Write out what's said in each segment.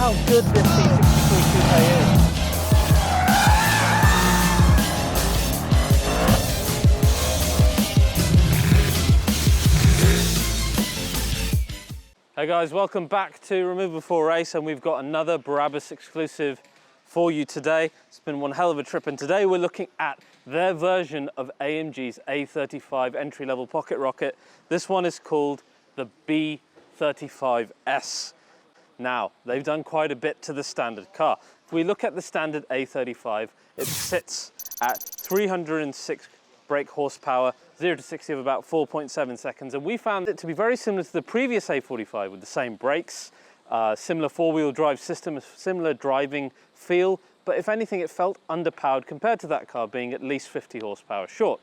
how good this C63 Coupe is. Hey guys, welcome back to Remove Before Race, and we've got another Brabus exclusive for you today. It's been one hell of a trip, and today we're looking at their version of AMG's A35 entry-level pocket rocket. This one is called the B35S. Now, they've done quite a bit to the standard car. If we look at the standard A35, it sits at 306 brake horsepower, 0 to 60 of about 4.7 seconds, and we found it to be very similar to the previous A45 with the same brakes, similar four-wheel drive system, similar driving feel, but if anything it felt underpowered compared to that car being at least 50 horsepower short.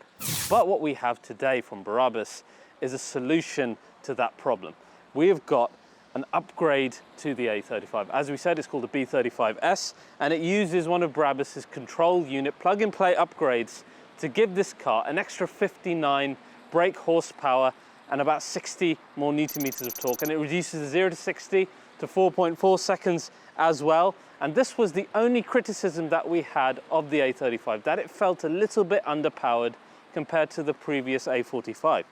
But what we have today from Brabus is a solution to that problem. We have got an upgrade to the A35. As we said, it's called the B35S, and it uses one of Brabus's control unit plug-and-play upgrades to give this car an extra 59 brake horsepower and about 60 more Newton meters of torque, and it reduces the 0 to 60 to 4.4 seconds as well. And this was the only criticism that we had of the A35, that it felt a little bit underpowered compared to the previous A45.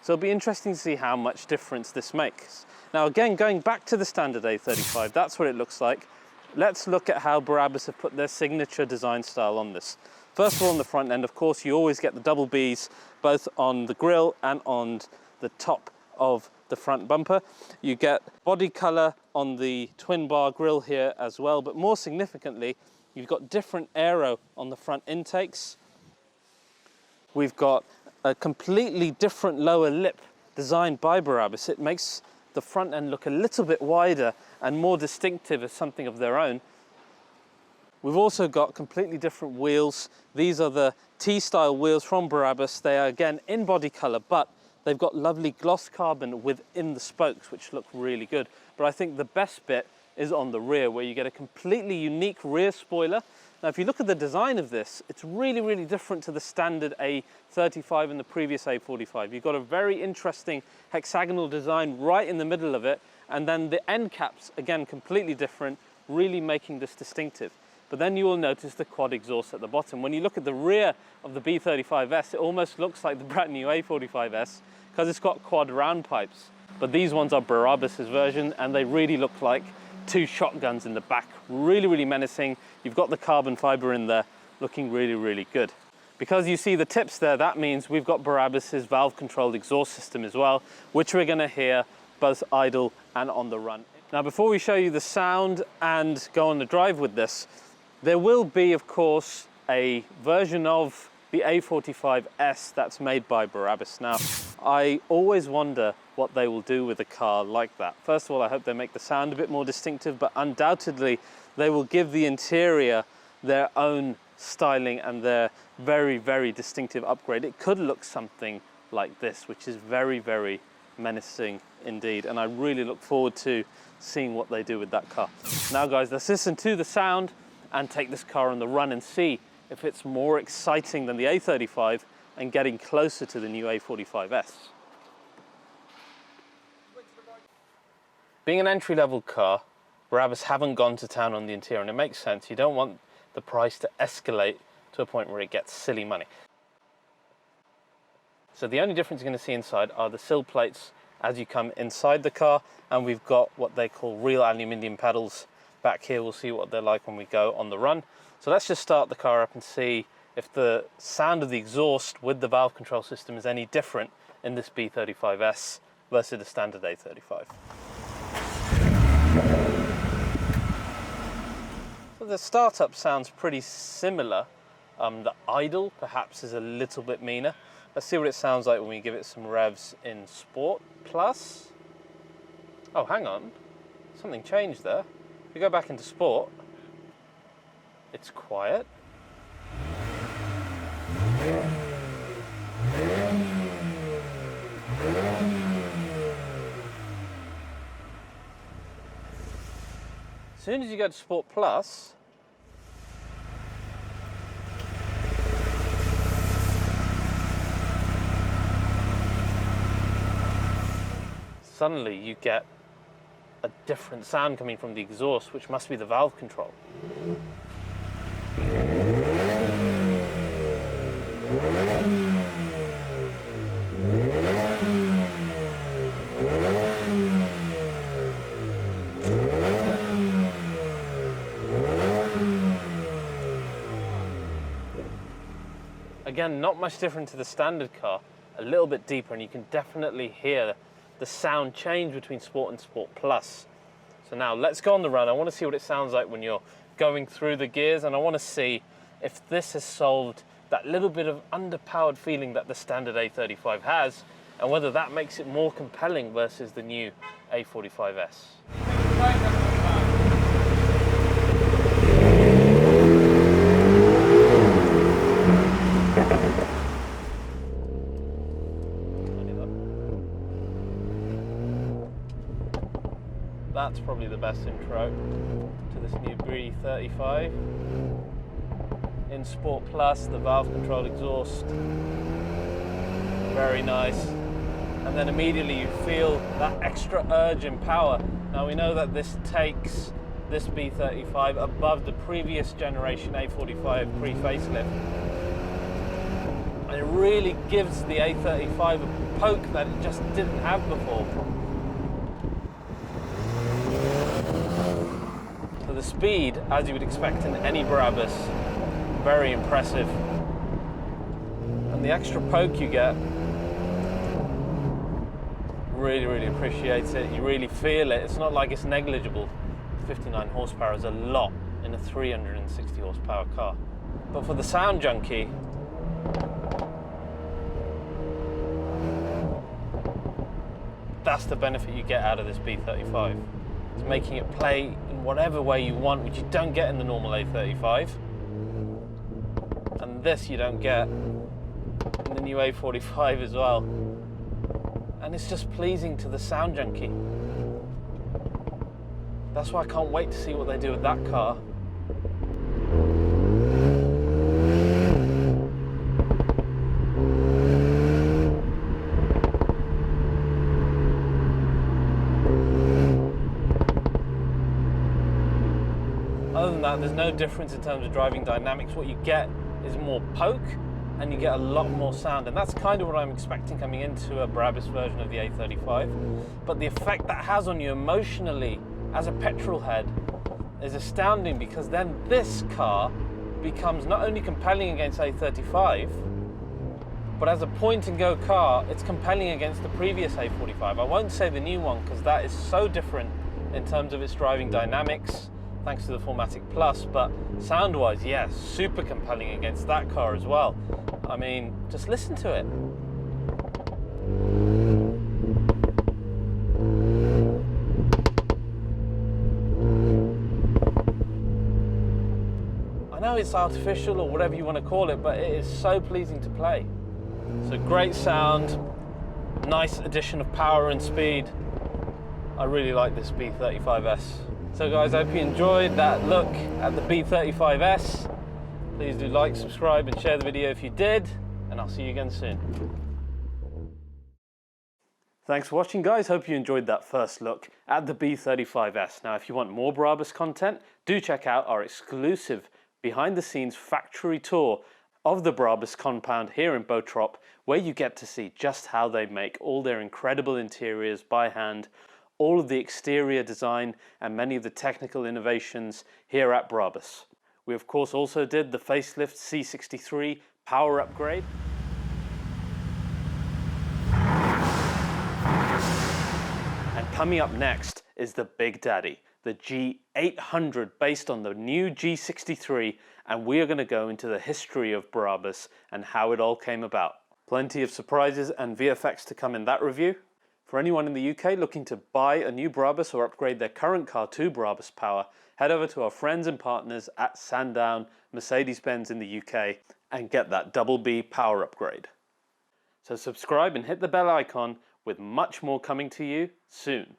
So it'll be interesting to see how much difference this makes. Now again, going back to the standard A35, that's what it looks like. Let's look at how Brabus have put their signature design style on this. First of all, on the front end, of course, you always get the double Bs, both on the grille and on the top of the front bumper. You get body color on the twin bar grille here as well, but more significantly, you've got different aero on the front intakes. We've got a completely different lower lip designed by Brabus. It makes the front end look a little bit wider and more distinctive as something of their own. We've also got completely different wheels. These are the T-style wheels from Brabus. They are again in body color, but they've got lovely gloss carbon within the spokes, which look really good. But I think the best bit is on the rear, where you get a completely unique rear spoiler. Now, if you look at the design of this, it's really, really different to the standard A35 and the previous A45. You've got a very interesting hexagonal design right in the middle of it, and then the end caps, again, completely different, really making this distinctive. But then you will notice the quad exhaust at the bottom. When you look at the rear of the B35S, it almost looks like the brand new A45S because it's got quad round pipes. But these ones are Brabus's version, and they really look like two shotguns in the back. Really, really menacing. You've got the carbon fiber in there, looking really, really good. Because you see the tips there, that means we've got Brabus's valve-controlled exhaust system as well, which we're going to hear both idle and on the run. Now, before we show you the sound and go on the drive with this, there will be, of course, a version of the A45S that's made by Brabus. Now, I always wonder what they will do with a car like that. First of all, I hope they make the sound a bit more distinctive, but undoubtedly they will give the interior their own styling and their very, very distinctive upgrade. It could look something like this, which is very, very menacing indeed. And I really look forward to seeing what they do with that car. Now, guys, let's listen to the sound and take this car on the run and see if it's more exciting than the A35 and getting closer to the new A45S. Being an entry-level car, Brabus haven't gone to town on the interior, and it makes sense. You don't want the price to escalate to a point where it gets silly money. So the only difference you're going to see inside are the sill plates as you come inside the car, and we've got what they call real aluminium pedals back here. We'll see what they're like when we go on the run. So let's just start the car up and see if the sound of the exhaust with the valve control system is any different in this B35S versus the standard A35. So the startup sounds pretty similar. The idle perhaps is a little bit meaner. Let's see what it sounds like when we give it some revs in Sport Plus. Oh, hang on, something changed there. If we go back into Sport, it's quiet. As soon as you go to Sport Plus, suddenly you get a different sound coming from the exhaust, which must be the valve control. Again, not much different to the standard car, a little bit deeper, and you can definitely hear the sound change between Sport and Sport Plus. So now let's go on the run. I want to see what it sounds like when you're going through the gears, and I want to see if this has solved that little bit of underpowered feeling that the standard A35 has, and whether that makes it more compelling versus the new A45S. That's probably the best intro to this new B35. In Sport Plus, the valve control exhaust, very nice. And then immediately you feel that extra urge and power. Now we know that this takes this B35 above the previous generation A45 pre-facelift. And it really gives the A35 a poke that it just didn't have before. The speed, as you would expect in any Brabus, very impressive. And the extra poke you get, really appreciate it. You really feel it. It's not like it's negligible. 59 horsepower is a lot in a 360 horsepower car. But for the sound junkie, that's the benefit you get out of this B35. It's making it play in whatever way you want, which you don't get in the normal A35. And this you don't get in the new A45 as well. And it's just pleasing to the sound junkie. That's why I can't wait to see what they do with that car. Other than that, there's no difference in terms of driving dynamics. What you get is more poke, and you get a lot more sound, and that's kind of what I'm expecting coming into a Brabus version of the A35. But the effect that has on you emotionally as a petrol head is astounding, because then this car becomes not only compelling against A35, but as a point-and-go car, it's compelling against the previous A45. I won't say the new one, because that is so different in terms of its driving dynamics, thanks to the 4MATIC Plus, but sound-wise, yes, super compelling against that car as well. I mean, just listen to it. I know it's artificial or whatever you want to call it, but it is so pleasing to play. So great sound, nice addition of power and speed. I really like this B35S. So guys, I hope you enjoyed that look at the B35S. Please do like, subscribe and share the video if you did, and I'll see you again soon. Thanks for watching guys, hope you enjoyed that first look at the B35S. Now if you want more Brabus content, do check out our exclusive behind the scenes factory tour of the Brabus compound here in Botrop, where you get to see just how they make all their incredible interiors by hand, all of the exterior design and many of the technical innovations here at Brabus. We of course also did the facelift C63 Power Upgrade. And coming up next is the Big Daddy, the G800, based on the new G63, and we are going to go into the history of Brabus and how it all came about. Plenty of surprises and VFX to come in that review. For anyone in the UK looking to buy a new Brabus or upgrade their current car to Brabus Power, head over to our friends and partners at Sandown Mercedes-Benz in the UK and get that double B power upgrade. So subscribe and hit the bell icon, with much more coming to you soon.